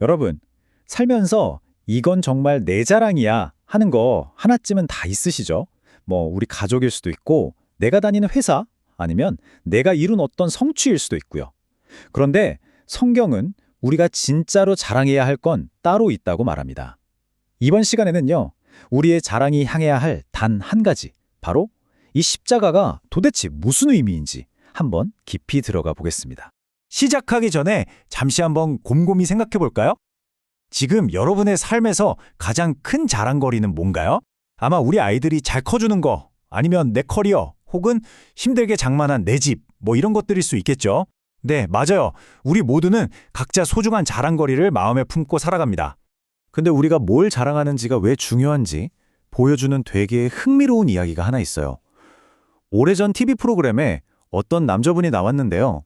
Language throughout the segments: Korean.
여러분, 살면서 이건 정말 내 자랑이야 하는 거 하나쯤은 다 있으시죠? 우리 가족일 수도 있고, 내가 다니는 회사, 아니면 내가 이룬 어떤 성취일 수도 있고요. 그런데 성경은 우리가 진짜로 자랑해야 할 건 따로 있다고 말합니다. 이번 시간에는요, 우리의 자랑이 향해야 할 단 한 가지, 바로 이 십자가가 도대체 무슨 의미인지 한번 깊이 들어가 보겠습니다. 시작하기 전에 잠시 한번 곰곰이 생각해 볼까요? 지금 여러분의 삶에서 가장 큰 자랑거리는 뭔가요? 아마 우리 아이들이 잘 커주는 거, 아니면 내 커리어, 혹은 힘들게 장만한 내 집, 이런 것들일 수 있겠죠? 네, 맞아요. 우리 모두는 각자 소중한 자랑거리를 마음에 품고 살아갑니다. 근데 우리가 뭘 자랑하는지가 왜 중요한지 보여주는 되게 흥미로운 이야기가 하나 있어요. 오래전 TV 프로그램에 어떤 남자분이 나왔는데요.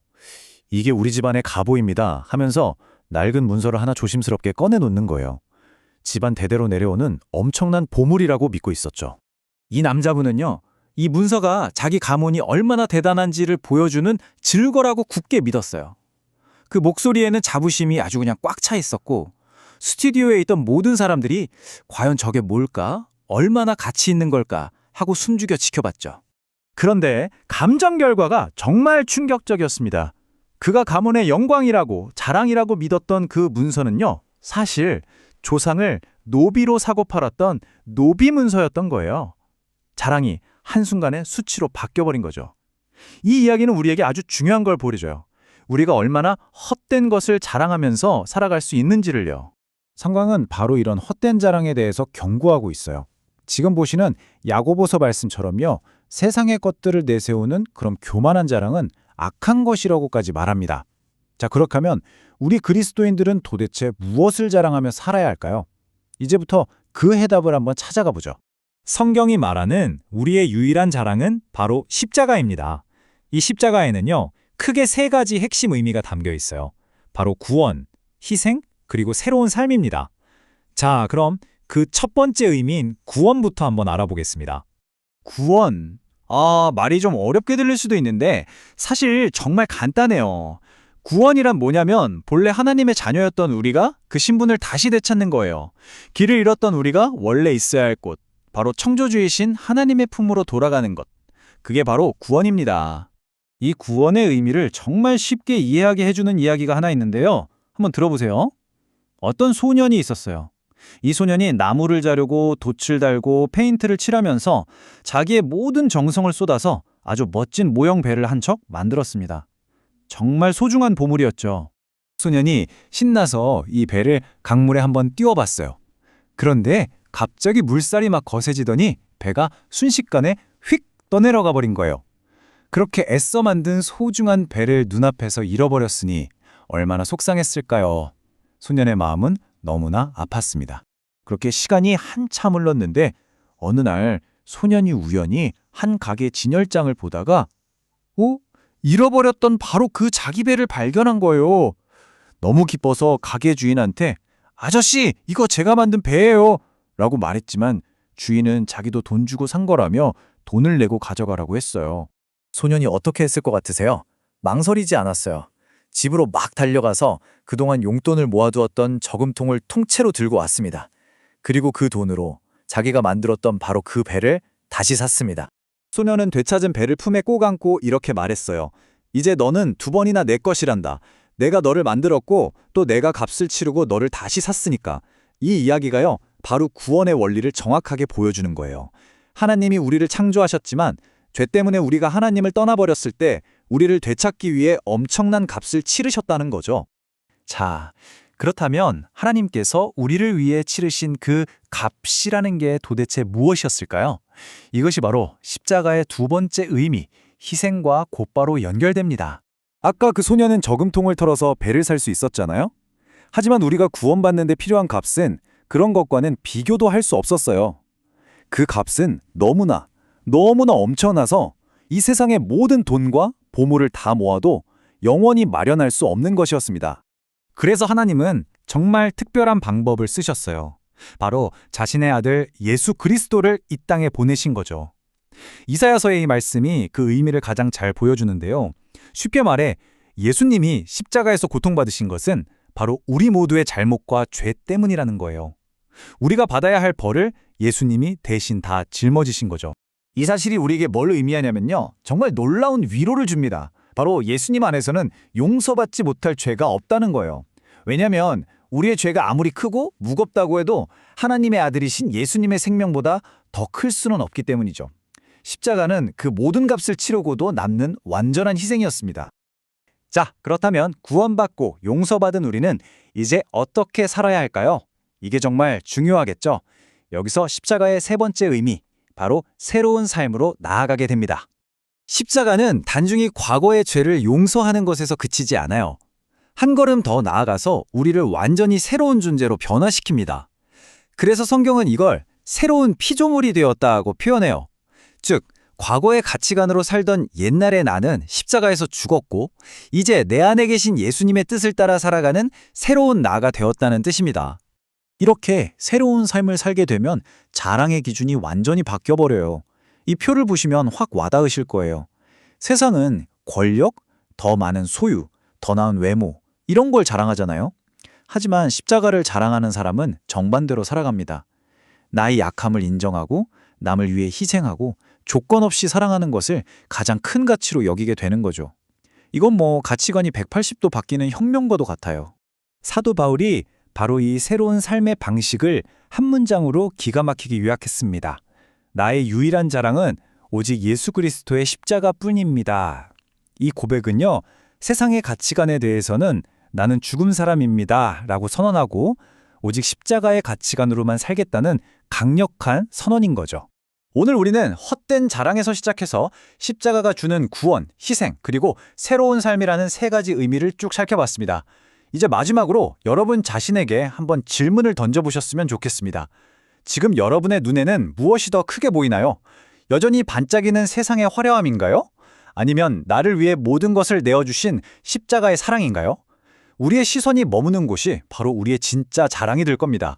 이게 우리 집안의 갑오입니다 하면서 낡은 문서를 하나 조심스럽게 꺼내놓는 거예요. 집안 대대로 내려오는 엄청난 보물이라고 믿고 있었죠. 이 남자분은요, 이 문서가 자기 가문이 얼마나 대단한지를 보여주는 증거라고 굳게 믿었어요. 그 목소리에는 자부심이 아주 그냥 꽉 차 있었고, 스튜디오에 있던 모든 사람들이 과연 저게 뭘까? 얼마나 가치 있는 걸까? 하고 숨죽여 지켜봤죠. 그런데 감정 결과가 정말 충격적이었습니다. 그가 가문의 영광이라고 자랑이라고 믿었던 그 문서는요, 사실 조상을 노비로 사고 팔았던 노비 문서였던 거예요. 자랑이 한순간에 수치로 바뀌어버린 거죠. 이 이야기는 우리에게 아주 중요한 걸 보여줘요. 우리가 얼마나 헛된 것을 자랑하면서 살아갈 수 있는지를요. 성경은 바로 이런 헛된 자랑에 대해서 경고하고 있어요. 지금 보시는 야고보서 말씀처럼요. 세상의 것들을 내세우는 그런 교만한 자랑은 악한 것이라고까지 말합니다. 자, 그렇다면 우리 그리스도인들은 도대체 무엇을 자랑하며 살아야 할까요? 이제부터 그 해답을 한번 찾아가 보죠. 성경이 말하는 우리의 유일한 자랑은 바로 십자가입니다. 이 십자가에는요, 크게 세 가지 핵심 의미가 담겨 있어요. 바로 구원, 희생, 그리고 새로운 삶입니다. 자, 그럼 그 첫 번째 의미인 구원부터 한번 알아보겠습니다. 구원. 말이 좀 어렵게 들릴 수도 있는데 사실 정말 간단해요. 구원이란 뭐냐면 본래 하나님의 자녀였던 우리가 그 신분을 다시 되찾는 거예요. 길을 잃었던 우리가 원래 있어야 할 곳, 바로 창조주이신 하나님의 품으로 돌아가는 것. 그게 바로 구원입니다. 이 구원의 의미를 정말 쉽게 이해하게 해주는 이야기가 하나 있는데요. 한번 들어보세요. 어떤 소년이 있었어요. 이 소년이 나무를 자르고 돛을 달고 페인트를 칠하면서 자기의 모든 정성을 쏟아서 아주 멋진 모형 배를 한 척 만들었습니다. 정말 소중한 보물이었죠. 소년이 신나서 이 배를 강물에 한번 띄워봤어요. 그런데 갑자기 물살이 막 거세지더니 배가 순식간에 휙 떠내려가 버린 거예요. 그렇게 애써 만든 소중한 배를 눈앞에서 잃어버렸으니 얼마나 속상했을까요? 소년의 마음은 너무나 아팠습니다. 그렇게 시간이 한참 흘렀는데 어느 날 소년이 우연히 한 가게 진열장을 보다가 잃어버렸던 바로 그 자기 배를 발견한 거예요. 너무 기뻐서 가게 주인한테 "아저씨, 이거 제가 만든 배예요." 라고 말했지만 주인은 자기도 돈 주고 산 거라며 돈을 내고 가져가라고 했어요. 소년이 어떻게 했을 것 같으세요? 망설이지 않았어요. 집으로 막 달려가서 그동안 용돈을 모아두었던 저금통을 통째로 들고 왔습니다. 그리고 그 돈으로 자기가 만들었던 바로 그 배를 다시 샀습니다. 소년은 되찾은 배를 품에 꼭 안고 이렇게 말했어요. "이제 너는 2번이나 내 것이란다. 내가 너를 만들었고 또 내가 값을 치르고 너를 다시 샀으니까." 이 이야기가요, 바로 구원의 원리를 정확하게 보여주는 거예요. 하나님이 우리를 창조하셨지만 죄 때문에 우리가 하나님을 떠나버렸을 때 우리를 되찾기 위해 엄청난 값을 치르셨다는 거죠. 자, 그렇다면 하나님께서 우리를 위해 치르신 그 값이라는 게 도대체 무엇이었을까요? 이것이 바로 십자가의 두 번째 의미, 희생과 곧바로 연결됩니다. 아까 그 소년은 저금통을 털어서 배를 살 수 있었잖아요? 하지만 우리가 구원받는 데 필요한 값은 그런 것과는 비교도 할 수 없었어요. 그 값은 너무나 엄청나서 이 세상의 모든 돈과 보물을 다 모아도 영원히 마련할 수 없는 것이었습니다. 그래서 하나님은 정말 특별한 방법을 쓰셨어요. 바로 자신의 아들 예수 그리스도를 이 땅에 보내신 거죠. 이사야서의 이 말씀이 그 의미를 가장 잘 보여주는데요. 쉽게 말해 예수님이 십자가에서 고통받으신 것은 바로 우리 모두의 잘못과 죄 때문이라는 거예요. 우리가 받아야 할 벌을 예수님이 대신 다 짊어지신 거죠. 이 사실이 우리에게 뭘 의미하냐면요. 정말 놀라운 위로를 줍니다. 바로 예수님 안에서는 용서받지 못할 죄가 없다는 거예요. 왜냐하면 우리의 죄가 아무리 크고 무겁다고 해도 하나님의 아들이신 예수님의 생명보다 더 클 수는 없기 때문이죠. 십자가는 그 모든 값을 치르고도 남는 완전한 희생이었습니다. 자, 그렇다면 구원받고 용서받은 우리는 이제 어떻게 살아야 할까요? 이게 정말 중요하겠죠? 여기서 십자가의 세 번째 의미, 바로 새로운 삶으로 나아가게 됩니다. 십자가는 단순히 과거의 죄를 용서하는 것에서 그치지 않아요. 한 걸음 더 나아가서 우리를 완전히 새로운 존재로 변화시킵니다. 그래서 성경은 이걸 새로운 피조물이 되었다고 표현해요. 즉, 과거의 가치관으로 살던 옛날의 나는 십자가에서 죽었고 이제 내 안에 계신 예수님의 뜻을 따라 살아가는 새로운 나가 되었다는 뜻입니다. 이렇게 새로운 삶을 살게 되면 자랑의 기준이 완전히 바뀌어버려요. 이 표를 보시면 확 와닿으실 거예요. 세상은 권력, 더 많은 소유, 더 나은 외모 이런 걸 자랑하잖아요. 하지만 십자가를 자랑하는 사람은 정반대로 살아갑니다. 나의 약함을 인정하고 남을 위해 희생하고 조건 없이 사랑하는 것을 가장 큰 가치로 여기게 되는 거죠. 이건 뭐 가치관이 180도 바뀌는 혁명과도 같아요. 사도 바울이 바로 이 새로운 삶의 방식을 한 문장으로 기가 막히게 요약했습니다. 나의 유일한 자랑은 오직 예수 그리스도의 십자가뿐입니다. 이 고백은요, 세상의 가치관에 대해서는 나는 죽은 사람입니다 라고 선언하고 오직 십자가의 가치관으로만 살겠다는 강력한 선언인 거죠. 오늘 우리는 헛된 자랑에서 시작해서 십자가가 주는 구원, 희생, 그리고 새로운 삶이라는 세 가지 의미를 쭉 살펴봤습니다. 이제 마지막으로 여러분 자신에게 한번 질문을 던져보셨으면 좋겠습니다. 지금 여러분의 눈에는 무엇이 더 크게 보이나요? 여전히 반짝이는 세상의 화려함인가요? 아니면 나를 위해 모든 것을 내어주신 십자가의 사랑인가요? 우리의 시선이 머무는 곳이 바로 우리의 진짜 자랑이 될 겁니다.